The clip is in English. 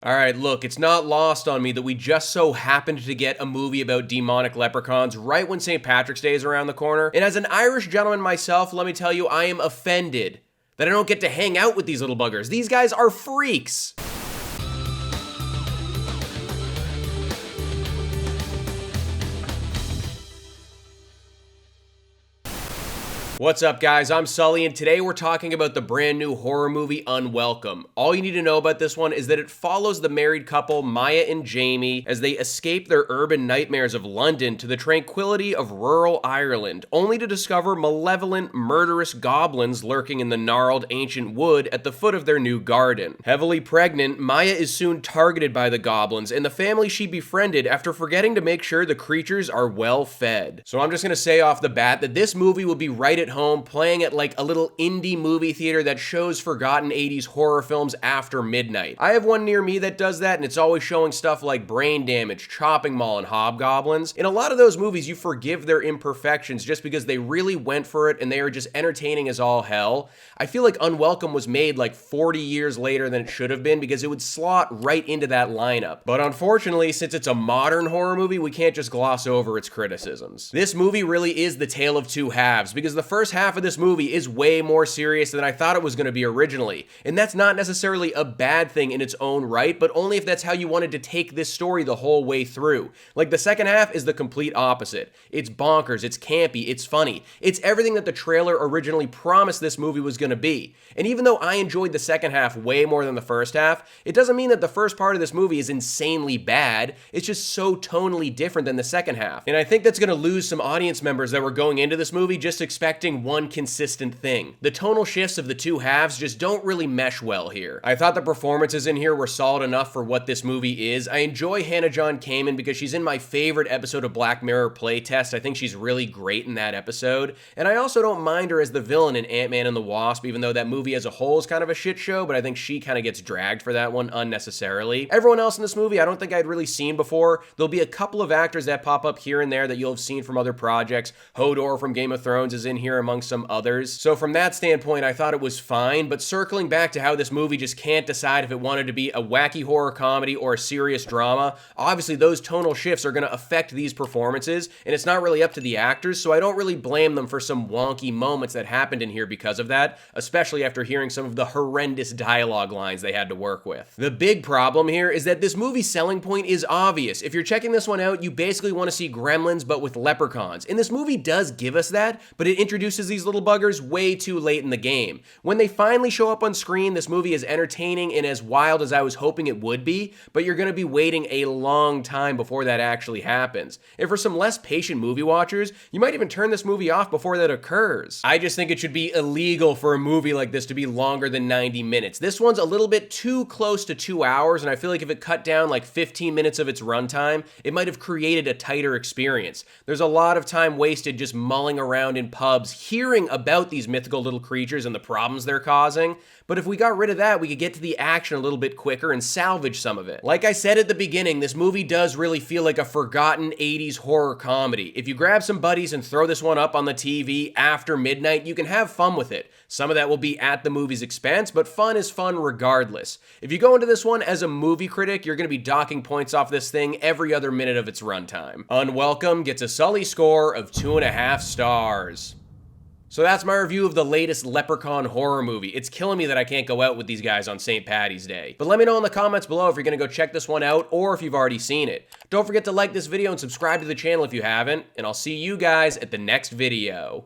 Alright, look, it's not lost on me that we just so happened to get a movie about demonic leprechauns right when St. Patrick's Day is around the corner. And as an Irish gentleman myself, let me tell you, I am offended that I don't get to hang out with these little buggers. These guys are freaks. What's up, guys? I'm Sully, and today we're talking about the brand new horror movie Unwelcome. All you need to know about this one is that it follows the married couple Maya and Jamie as they escape their urban nightmares of London to the tranquility of rural Ireland, only to discover malevolent, murderous goblins lurking in the gnarled ancient wood at the foot of their new garden. Heavily pregnant, Maya is soon targeted by the goblins and the family she befriended after forgetting to make sure the creatures are well fed. So I'm just gonna say off the bat that this movie will be right at home, playing at like a little indie movie theater that shows forgotten 80s horror films after midnight. I have one near me that does that, and it's always showing stuff like Brain Damage, Chopping Mall, and Hobgoblins. In a lot of those movies, you forgive their imperfections just because they really went for it and they are just entertaining as all hell. I feel like Unwelcome was made like 40 years later than it should have been because it would slot right into that lineup. But unfortunately, since it's a modern horror movie, we can't just gloss over its criticisms. This movie really is the tale of two halves because the first half of this movie is way more serious than I thought it was going to be originally. And that's not necessarily a bad thing in its own right, but only if that's how you wanted to take this story the whole way through. Like, the second half is the complete opposite. It's bonkers, it's campy, it's funny. It's everything that the trailer originally promised this movie was going to be. And even though I enjoyed the second half way more than the first half, it doesn't mean that the first part of this movie is insanely bad. It's just so tonally different than the second half. And I think that's going to lose some audience members that were going into this movie just expecting one consistent thing. The tonal shifts of the two halves just don't really mesh well here. I thought the performances in here were solid enough for what this movie is. I enjoy john-kamen because she's in my favorite episode of Black Mirror Playtest. I think she's really great in that episode. And I also don't mind her as the villain in Ant-Man and the Wasp, even though that movie as a whole is kind of a shit show, but I think she kind of gets dragged for that one unnecessarily. Everyone else in this movie I don't think I'd really seen before. There'll be a couple of actors that pop up here and there that you'll have seen from other projects. Hodor from Game of Thrones is in here among some others. So from that standpoint, I thought it was fine, but circling back to how this movie just can't decide if it wanted to be a wacky horror comedy or a serious drama, obviously those tonal shifts are going to affect these performances, and it's not really up to the actors, so I don't really blame them for some wonky moments that happened in here because of that, especially after hearing some of the horrendous dialogue lines they had to work with. The big problem here is that this movie's selling point is obvious. If you're checking this one out, you basically want to see Gremlins but with leprechauns, and this movie does give us that, but it introduces these little buggers way too late in the game. When they finally show up on screen, this movie is entertaining and as wild as I was hoping it would be, but you're going to be waiting a long time before that actually happens. And for some less patient movie watchers, you might even turn this movie off before that occurs. I just think it should be illegal for a movie like this to be longer than 90 minutes. This one's a little bit too close to 2 hours, and I feel like if it cut down like 15 minutes of its runtime, it might have created a tighter experience. There's a lot of time wasted just mulling around in pubs, hearing about these mythical little creatures and the problems they're causing, but if we got rid of that, we could get to the action a little bit quicker and salvage some of it. Like I said at the beginning, this movie does really feel like a forgotten 80s horror comedy. If you grab some buddies and throw this one up on the TV after midnight, you can have fun with it. Some of that will be at the movie's expense, but fun is fun regardless. If you go into this one as a movie critic, you're going to be docking points off this thing every other minute of its runtime. Unwelcome gets a Sully score of 2.5 stars. So that's my review of the latest Leprechaun horror movie. It's killing me that I can't go out with these guys on St. Patty's Day. But let me know in the comments below if you're gonna go check this one out or if you've already seen it. Don't forget to like this video and subscribe to the channel if you haven't, and I'll see you guys at the next video.